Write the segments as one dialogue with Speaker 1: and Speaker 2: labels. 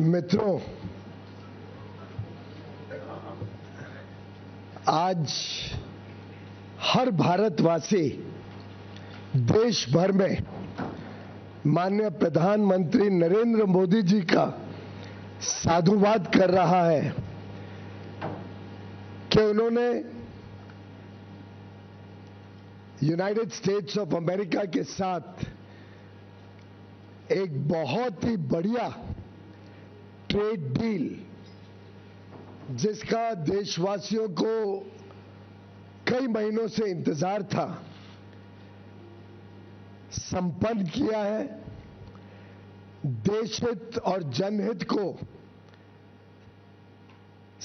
Speaker 1: मित्रों, आज हर भारतवासी देश भर में माननीय प्रधानमंत्री नरेंद्र मोदी जी का साधुवाद कर रहा है कि उन्होंने यूनाइटेड स्टेट्स ऑफ अमेरिका के साथ एक बहुत ही बढ़िया ट्रेड डील, जिसका देशवासियों को कई महीनों से इंतजार था, संपन्न किया है। देशहित और जनहित को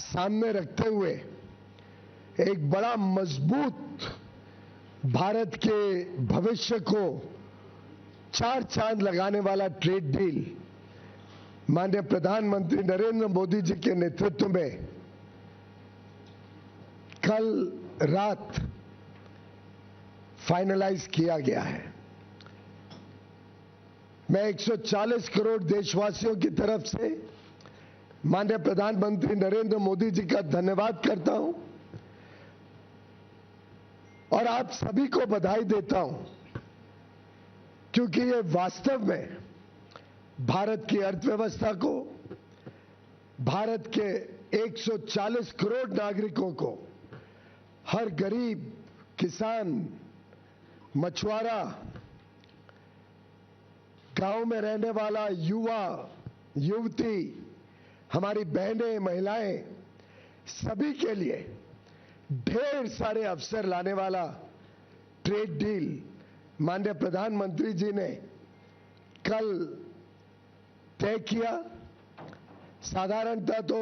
Speaker 1: सामने रखते हुए एक बड़ा मजबूत भारत के भविष्य को चार चांद लगाने वाला ट्रेड डील माननीय प्रधानमंत्री नरेंद्र मोदी जी के नेतृत्व में कल रात फाइनलाइज किया गया है। मैं 140 करोड़ देशवासियों की तरफ से माननीय प्रधानमंत्री नरेंद्र मोदी जी का धन्यवाद करता हूं और आप सभी को बधाई देता हूं, क्योंकि ये वास्तव में भारत की अर्थव्यवस्था को, भारत के 140 करोड़ नागरिकों को, हर गरीब, किसान, मछुआरा, गांव में रहने वाला युवा, युवती, हमारी बहनें, महिलाएं, सभी के लिए ढेर सारे अवसर लाने वाला ट्रेड डील माननीय प्रधानमंत्री जी ने कल तय किया। साधारणतः तो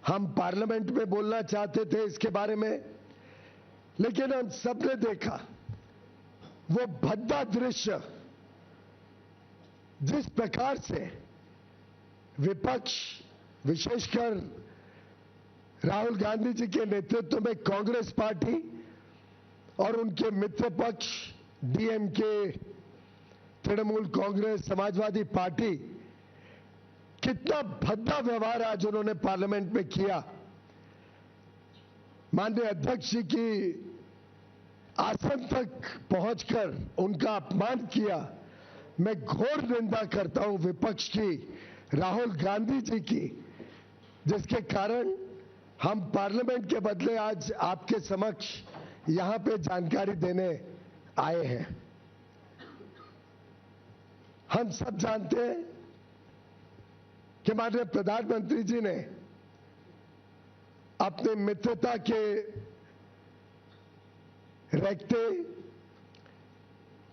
Speaker 1: हम पार्लियामेंट में बोलना चाहते थे इसके बारे में, लेकिन हम सबने देखा वो भद्दा दृश्य, जिस प्रकार से विपक्ष, विशेषकर राहुल गांधी जी के नेतृत्व में कांग्रेस पार्टी और उनके मित्र पक्ष डीएमके, तृणमूल कांग्रेस, समाजवादी पार्टी, कितना भद्दा व्यवहार आज उन्होंने पार्लियामेंट में किया। माननीय अध्यक्ष जी की आसन तक पहुंचकर उनका अपमान किया। मैं घोर निंदा करता हूं विपक्ष की, राहुल गांधी जी की, जिसके कारण हम पार्लियामेंट के बदले आज आपके समक्ष यहां पे जानकारी देने आए हैं। हम सब जानते हैं कि माननीय प्रधानमंत्री जी ने अपने मित्रता के रखते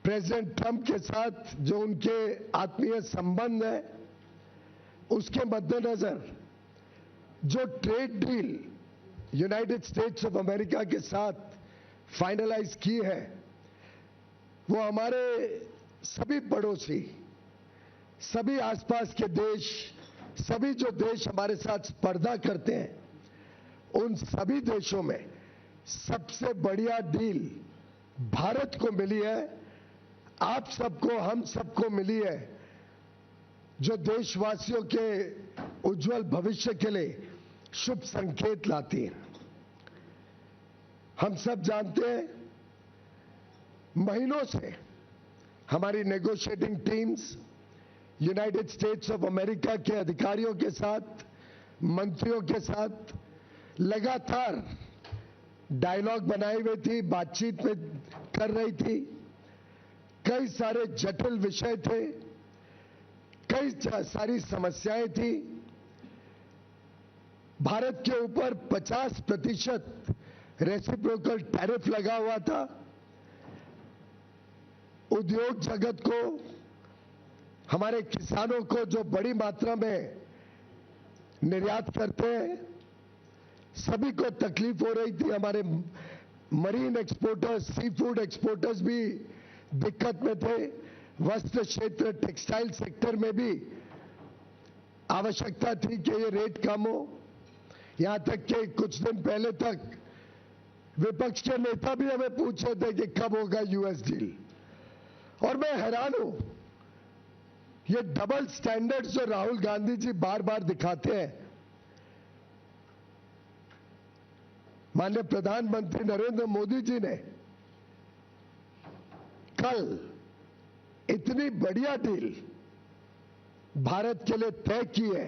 Speaker 1: प्रेसिडेंट ट्रंप के साथ जो उनके आत्मीय संबंध है, उसके मद्देनजर जो trade deal United states of America के साथ फाइनलाइज की है, वो हमारे सभी पड़ोसी, सभी आसपास के देश, सभी जो देश हमारे साथ स्पर्धा करते हैं, उन सभी देशों में सबसे बढ़िया डील भारत को मिली है। आप सबको, हम सबको मिली है, जो देशवासियों के उज्जवल भविष्य के लिए शुभ संकेत लाती है। हम सब जानते हैं, महीनों से हमारी negotiating teams United states of America के अधिकारियों के साथ, मंत्रियों के साथ लगातार डायलॉग बनाए हुए थी, बातचीत में कर रही थी। कई सारे जटिल विषय थे, कई सारी समस्याएं थी। भारत के ऊपर 50% रेसिप्रोकल टैरिफ लगा हुआ था। उद्योग जगत को, हमारे किसानों को जो बड़ी मात्रा में निर्यात करते हैं, सभी को तकलीफ हो रही थी। हमारे marine exporters, sea food exporters भी दिक्कत में थे। वस्त्र क्षेत्र, टेक्सटाइल सेक्टर में भी आवश्यकता थी कि ये रेट कम हो। यहां तक कि कुछ दिन पहले तक विपक्ष के नेता भी हमें पूछ रहे थे कि कब होगा यूएस डील। और मैं हैरान हूं ये डबल स्टैंडर्ड्स जो राहुल गांधी जी बार बार दिखाते हैं, माननीय प्रधानमंत्री नरेंद्र मोदी जी ने कल इतनी बढ़िया डील भारत के लिए तय की है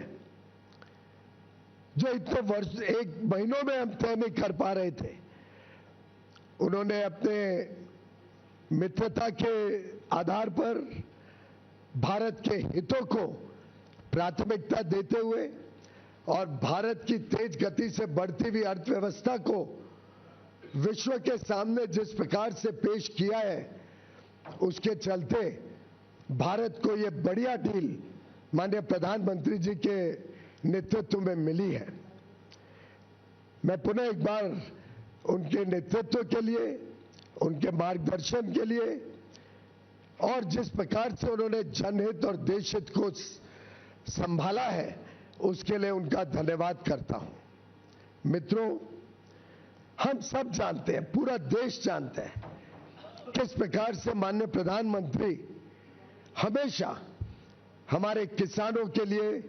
Speaker 1: जो इतने वर्ष, एक महीनों में हम तय नहीं कर पा रहे थे। उन्होंने अपने मित्रता के आधार पर भारत के हितों को प्राथमिकता देते हुए और भारत की तेज गति से बढ़ती हुई अर्थव्यवस्था को विश्व के सामने जिस प्रकार से पेश किया है, उसके चलते भारत को ये बढ़िया डील माननीय प्रधानमंत्री जी के नेतृत्व में मिली है। मैं पुनः एक बार उनके नेतृत्व के लिए, उनके मार्गदर्शन के लिए और जिस प्रकार से उन्होंने जनहित और देश हित को संभाला है, उसके लिए उनका धन्यवाद करता हूं। मित्रों, हम सब जानते हैं, पूरा देश जानता है किस प्रकार से माननीय प्रधानमंत्री हमेशा हमारे किसानों के लिए,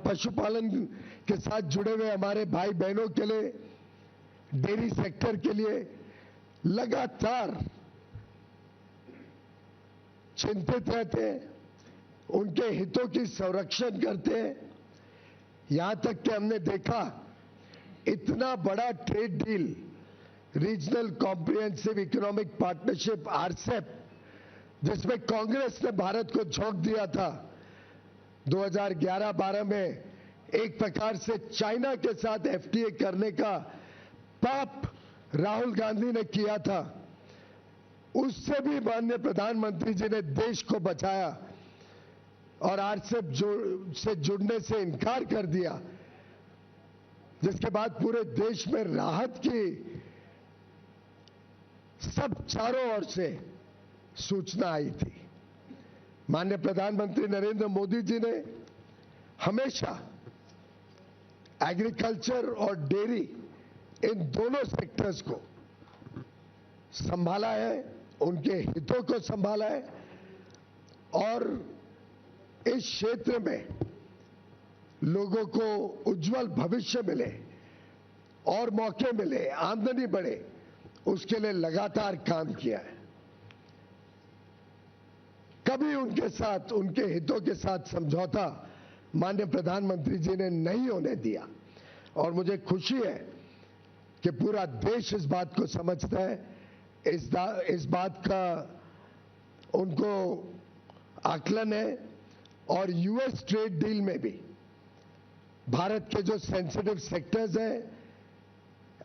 Speaker 1: पशुपालन के साथ जुड़े हुए हमारे भाई बहनों के लिए, डेयरी सेक्टर के लिए लगातार चिंतित रहते हैं, उनके हितों की संरक्षण करते हैं। यहां तक कि हमने देखा इतना बड़ा trade deal, regional comprehensive economic partnership RCEP, जिसमें कांग्रेस ने भारत को झोंक दिया था 2011-12 में, एक प्रकार से चाइना के साथ एफटीए करने का पाप राहुल गांधी ने किया था। उससे भी माननीय प्रधानमंत्री जी ने देश को बचाया और आरसेप से जुड़ने से इनकार कर दिया, जिसके बाद पूरे देश में राहत की सब चारों ओर से सूचना आई थी। माननीय प्रधानमंत्री नरेंद्र मोदी जी ने हमेशा एग्रीकल्चर और डेयरी, इन दोनों सेक्टर्स को संभाला है, उनके हितों को संभाला है और इस क्षेत्र में लोगों को उज्जवल भविष्य मिले और मौके मिले, आमदनी बढ़े, उसके लिए लगातार काम किया है। कभी उनके साथ, उनके हितों के साथ समझौता माननीय प्रधानमंत्री जी ने नहीं होने दिया और मुझे खुशी है कि पूरा देश इस बात को समझता है, इस बात का उनको आकलन है और यूएस ट्रेड डील में भी भारत के जो सेंसिटिव सेक्टर्स हैं,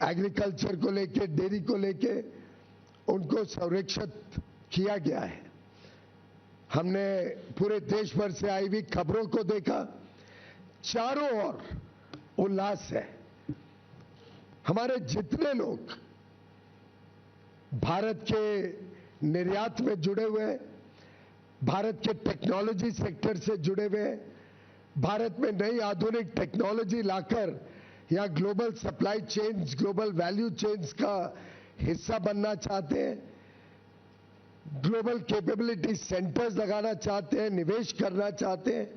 Speaker 1: एग्रीकल्चर को लेके, डेयरी को लेके, उनको संरक्षित किया गया है। हमने पूरे देश भर से आई हुई खबरों को देखा, चारों ओर उल्लास है। हमारे जितने लोग भारत के निर्यात में जुड़े हुए हैं, भारत के टेक्नोलॉजी सेक्टर से जुड़े हुए हैं, भारत में नई आधुनिक टेक्नोलॉजी लाकर या global supply chains, global value chains का हिस्सा बनना चाहते हैं, ग्लोबल कैपेबिलिटी सेंटर्स लगाना चाहते हैं, निवेश करना चाहते हैं।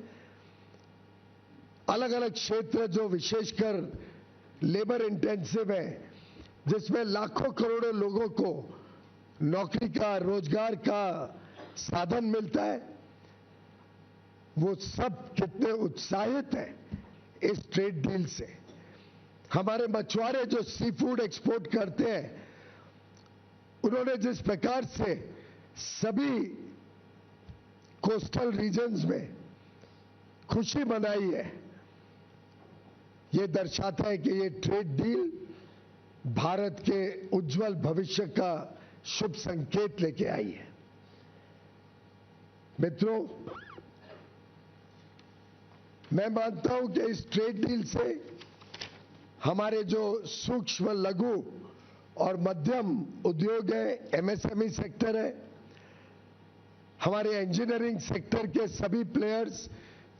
Speaker 1: अलग अलग क्षेत्र जो विशेषकर लेबर इंटेंसिव है, जिसमें लाखों करोड़ों लोगों को नौकरी का, रोजगार का साधन मिलता है, वो सब कितने उत्साहित हैं इस ट्रेड डील से। हमारे मछुआरे जो सी फूड एक्सपोर्ट करते हैं, उन्होंने जिस प्रकार से सभी कोस्टल रीजन्स में खुशी मनाई है, ये दर्शाता है कि ये ट्रेड डील भारत के उज्जवल भविष्य का शुभ संकेत लेके आई है। मित्रों, मैं मानता हूं कि इस ट्रेड डील से हमारे जो सूक्ष्म, लघु और मध्यम उद्योग है, एमएसएमई सेक्टर है, हमारे इंजीनियरिंग सेक्टर के सभी प्लेयर्स,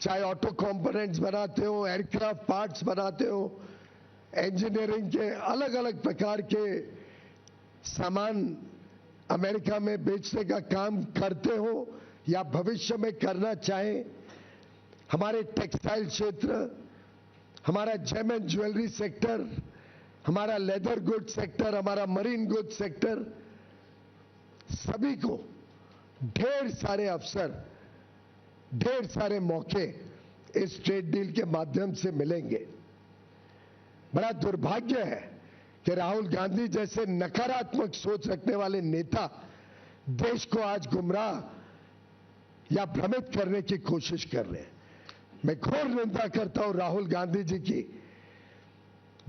Speaker 1: चाहे ऑटो कंपोनेंट्स बनाते हो, एयरक्राफ्ट पार्ट्स बनाते हो, इंजीनियरिंग के अलग अलग प्रकार के सामान अमेरिका में बेचने का काम करते हो या भविष्य में करना चाहें, हमारे टेक्सटाइल क्षेत्र, हमारा जेम एंड ज्वेलरी सेक्टर, हमारा लेदर गुड्स सेक्टर, हमारा मरीन गुड्स सेक्टर, सभी को ढेर सारे अवसर, ढेर सारे मौके इस ट्रेड डील के माध्यम से मिलेंगे। बड़ा दुर्भाग्य है कि राहुल गांधी जैसे नकारात्मक सोच रखने वाले नेता देश को आज गुमराह या भ्रमित करने की कोशिश कर रहे हैं। मैं घोर निंदा करता हूं राहुल गांधी जी की।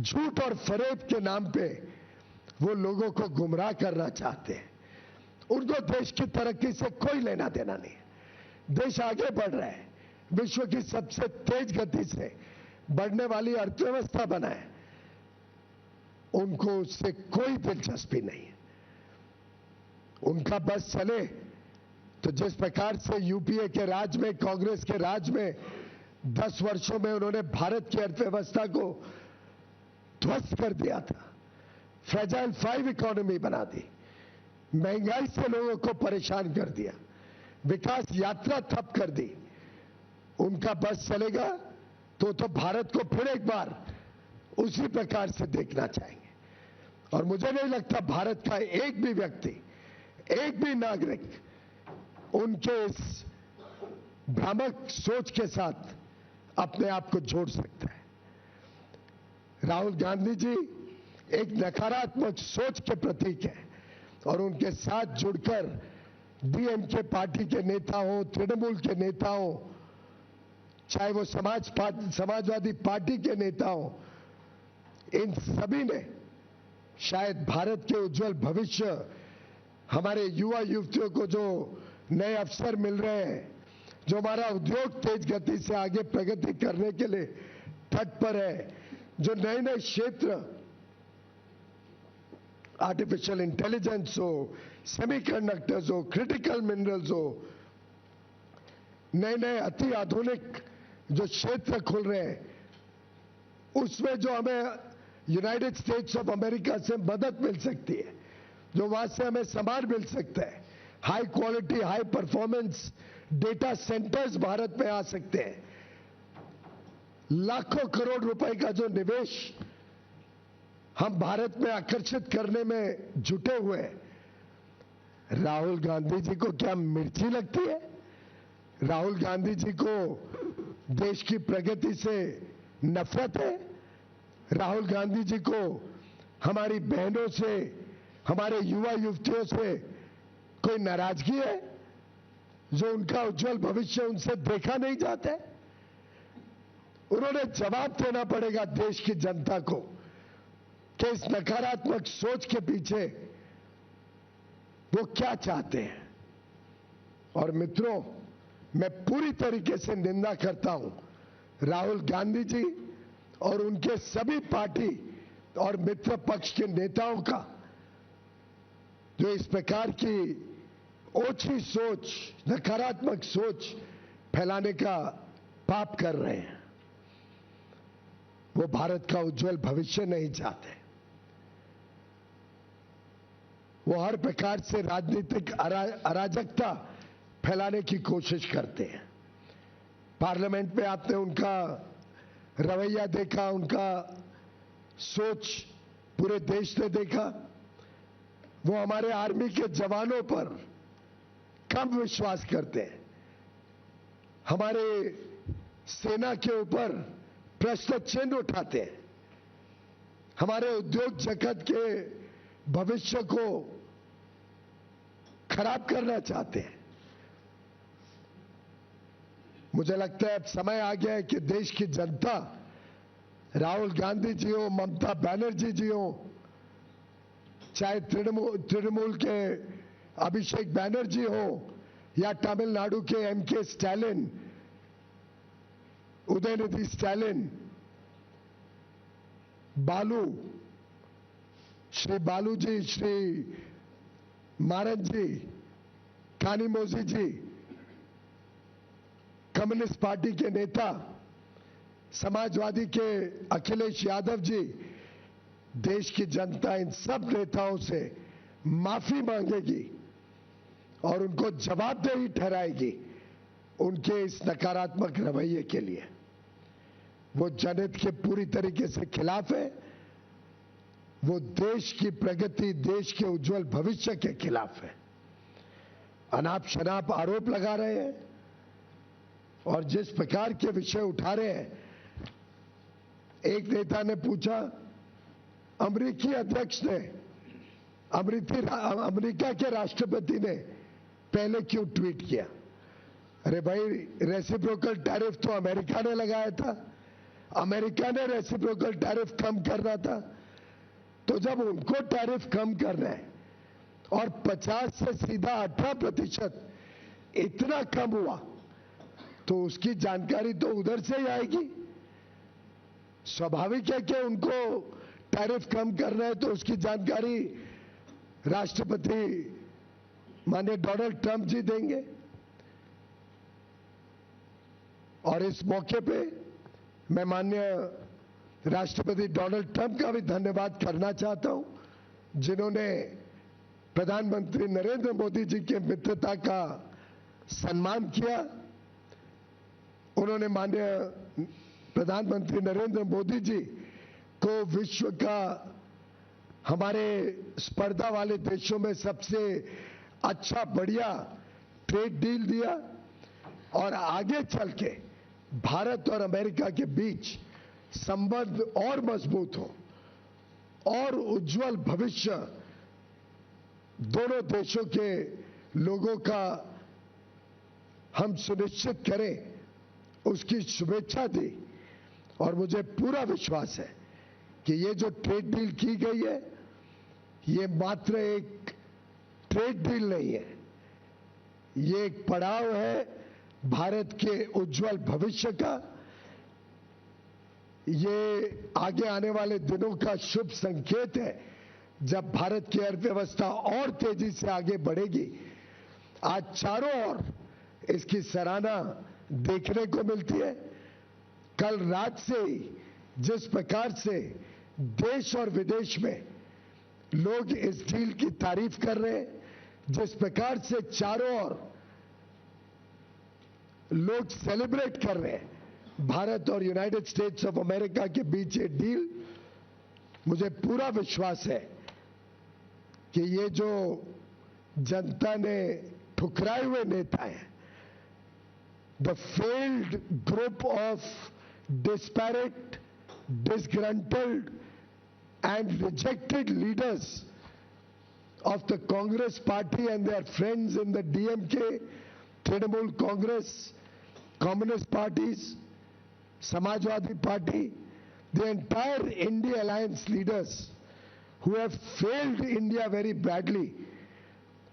Speaker 1: झूठ और फरेब के नाम पे वो लोगों को गुमराह करना चाहते हैं। उनको देश की तरक्की से कोई लेना देना नहीं है। देश आगे बढ़ रहा है, विश्व की सबसे तेज गति से बढ़ने वाली अर्थव्यवस्था बना है, उनको उससे कोई दिलचस्पी नहीं है। उनका बस चले तो जिस प्रकार से यूपीए के राज में, कांग्रेस के राज में 10 वर्षों में उन्होंने भारत की अर्थव्यवस्था को ध्वस्त कर दिया था, फ्रेजाइल 5 इकोनॉमी बना दी, महंगाई से लोगों को परेशान कर दिया, विकास यात्रा ठप कर दी। उनका बस चलेगा तो भारत को फिर एक बार उसी प्रकार से देखना चाहेंगे। और मुझे नहीं लगता भारत का एक भी व्यक्ति, एक भी नागरिक उनके इस भ्रामक सोच के साथ अपने आप को जोड़ सकता है। राहुल गांधी जी एक नकारात्मक सोच के प्रतीक है और उनके साथ जुड़कर डीएमके पार्टी के नेता हो, तृणमूल के नेता हो, चाहे वो समाजवादी पार्टी के नेता हो, इन सभी ने शायद भारत के उज्जवल भविष्य, हमारे युवा युवतियों को जो नए अवसर मिल रहे हैं, जो हमारा उद्योग तेज गति से आगे प्रगति करने के लिए तत्पर है, जो नए नए क्षेत्र, आर्टिफिशियल इंटेलिजेंस हो, सेमीकंडक्टर्स हो, क्रिटिकल मिनरल्स हो, नए नए अति आधुनिक जो क्षेत्र खुल रहे हैं, उसमें जो हमें यूनाइटेड स्टेट्स ऑफ अमेरिका से मदद मिल सकती है, जो वहां से हमें सामान मिल सकता है, high quality, high performance data centres Bharat में आ सकते हैं, लाखों करोड़ रुपए का जो निवेश हम भारत में आकर्षित करने में जुटे हुए हैं। राहुल गांधी जी को क्या मिर्ची लगती है? राहुल गांधी जी को देश की प्रगति से नफरत है? राहुल गांधी जी को हमारी बहनों से, हमारे युवा युवतियों से कोई नाराजगी है जो उनका उज्जवल भविष्य उनसे देखा नहीं जाता है? उन्होंने जवाब देना पड़ेगा देश की जनता को कि इस नकारात्मक सोच के पीछे वो क्या चाहते हैं। और मित्रों, मैं पूरी तरीके से निंदा करता हूं राहुल गांधी जी और उनके सभी पार्टी और मित्र पक्ष के नेताओं का, जो इस प्रकार की ओछी सोच, नकारात्मक सोच फैलाने का पाप कर रहे हैं। वो भारत का उज्जवल भविष्य नहीं चाहते। वो हर प्रकार से राजनीतिक अराजकता फैलाने की कोशिश करते हैं। पार्लियामेंट में आपने उनका रवैया देखा, उनका सोच पूरे देश ने देखा। वो हमारे आर्मी के जवानों पर कम विश्वास करते हैं, हमारे सेना के ऊपर प्रश्न चिन्ह उठाते हैं, हमारे उद्योग जगत के भविष्य को खराब करना चाहते हैं। मुझे लगता है अब समय आ गया है कि देश की जनता, राहुल गांधी जी हो, ममता बनर्जी जी हो, चाहे तृणमूल के अभिषेक बैनर्जी हो या तमिलनाडु के एमके स्टालिन, उदयनिधि स्टालिन, बालू, श्री बालू जी, श्री मारन जी, कानीमोझी जी, कम्युनिस्ट पार्टी के नेता, समाजवादी के अखिलेश यादव जी, देश की जनता इन सब नेताओं से माफी मांगेगी और उनको जवाबदेही ठहराएगी उनके इस नकारात्मक रवैये के लिए। वो जनहित के पूरी तरीके से खिलाफ है, वो देश की प्रगति, देश के उज्जवल भविष्य के खिलाफ है। अनाप शनाप आरोप लगा रहे हैं और जिस प्रकार के विषय उठा रहे हैं, एक नेता ने पूछा, अमेरिकी अध्यक्ष ने, अमेरिका के राष्ट्रपति ने पहले क्यों ट्वीट किया? अरे भाई, रेसिप्रोकल टैरिफ तो अमेरिका ने लगाया था, अमेरिका ने रेसिप्रोकल टैरिफ कम करना था। तो जब उनको टैरिफ कम करना है और 50 से सीधा 18% इतना कम हुआ, तो उसकी जानकारी तो उधर से ही आएगी। स्वाभाविक है कि उनको टैरिफ कम करना है, तो उसकी जानकारी राष्ट्रपति माननीय डोनाल्ड ट्रंप जी देंगे। और इस मौके पे मैं माननीय राष्ट्रपति डोनाल्ड ट्रंप का भी धन्यवाद करना चाहता हूं, जिन्होंने प्रधानमंत्री नरेंद्र मोदी जी के मित्रता का सम्मान किया। उन्होंने माननीय प्रधानमंत्री नरेंद्र मोदी जी को विश्व का, हमारे स्पर्धा वाले देशों में सबसे अच्छा, बढ़िया ट्रेड डील दिया और आगे चल के भारत और अमेरिका के बीच संबंध और मजबूत हो और उज्जवल भविष्य दोनों देशों के लोगों का हम सुनिश्चित करें, उसकी शुभेच्छा दी। और मुझे पूरा विश्वास है कि ये जो ट्रेड डील की गई है, ये मात्र एक ट्रेड डील नहीं है, ये एक पड़ाव है भारत के उज्जवल भविष्य का। ये आगे आने वाले दिनों का शुभ संकेत है, जब भारत की अर्थव्यवस्था और तेजी से आगे बढ़ेगी। आज चारों ओर इसकी सराहना देखने को मिलती है। कल रात से ही जिस प्रकार से देश और विदेश में लोग इस डील की तारीफ कर रहे हैं, जिस प्रकार से चारों ओर लोग सेलिब्रेट कर रहे हैं भारत और यूनाइटेड स्टेट्स ऑफ अमेरिका के बीच ये डील, मुझे पूरा विश्वास है कि ये जो जनता ने ठुकराए हुए नेता हैं, the failed group of disparate, disgruntled and rejected leaders of the Congress party and their friends in the DMK, Trinamool Congress, Communist parties, Samajwadi Party, the entire India Alliance leaders who have failed India very badly,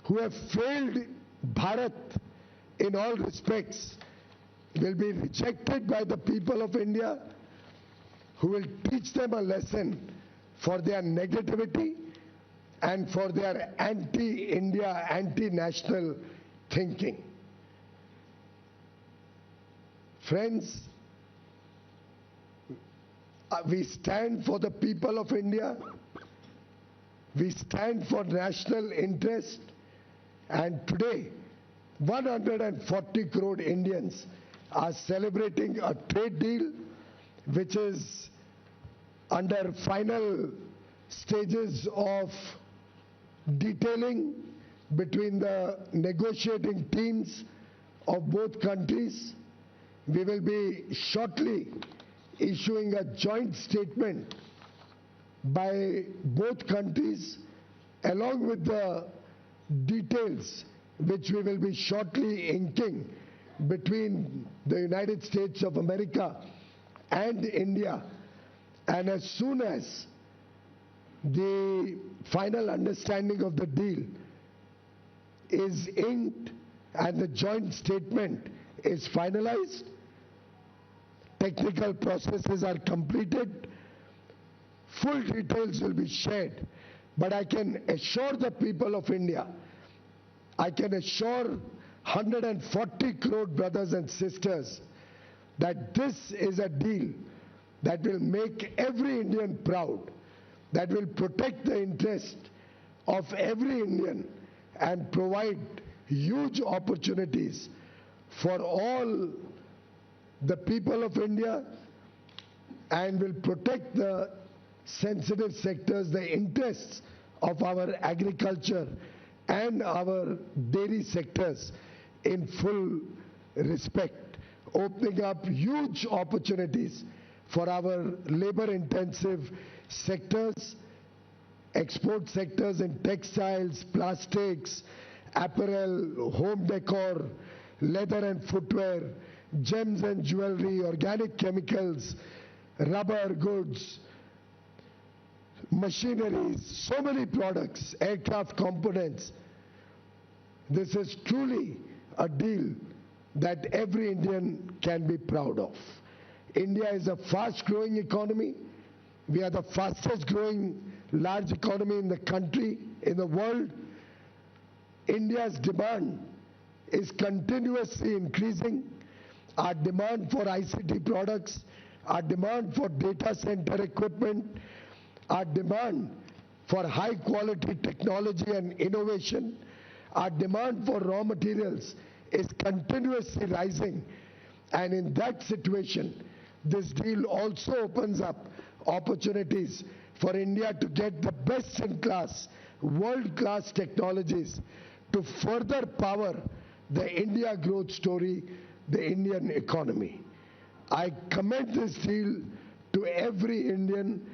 Speaker 1: who have failed Bharat in all respects, will be rejected by the people of India, who will teach them a lesson for their negativity and for their anti-India, anti-national thinking. Friends, we stand for the people of India, we stand for national interest, and today 140 crore Indians are celebrating a trade deal which is under final stages of detailing between the negotiating teams of both countries. We will be shortly issuing a joint statement by both countries along with the details which we will be shortly inking between the United States of America and India. And as soon as the final understanding of the deal is inked and the joint statement is finalized, technical processes are completed, full details will be shared. But I can assure the people of India, I can assure 140 crore brothers and sisters that this is a deal that will make every Indian proud, that will protect the interest of every Indian and provide huge opportunities for all the people of India and will protect the sensitive sectors, the interests of our agriculture and our dairy sectors in full respect, opening up huge opportunities for our labor-intensive sectors, export sectors in textiles, plastics, apparel, home decor, leather and footwear, gems and jewelry, organic chemicals, rubber goods, machineries, so many products, aircraft components. This is truly a deal that every Indian can be proud of. India is a fast-growing economy. We are the fastest growing large economy in the country, in the world. India's demand is continuously increasing. Our demand for ICT products, our demand for data center equipment, our demand for high quality technology and innovation, our demand for raw materials is continuously rising. And in that situation, this deal also opens up opportunities for India to get the best in class, world-class technologies to further power the India growth story, the Indian economy. I commend this deal to every Indian,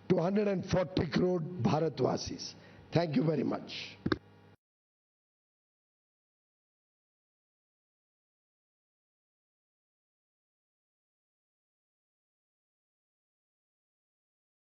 Speaker 1: to 140 crore Bharatvasis. Thank you very much.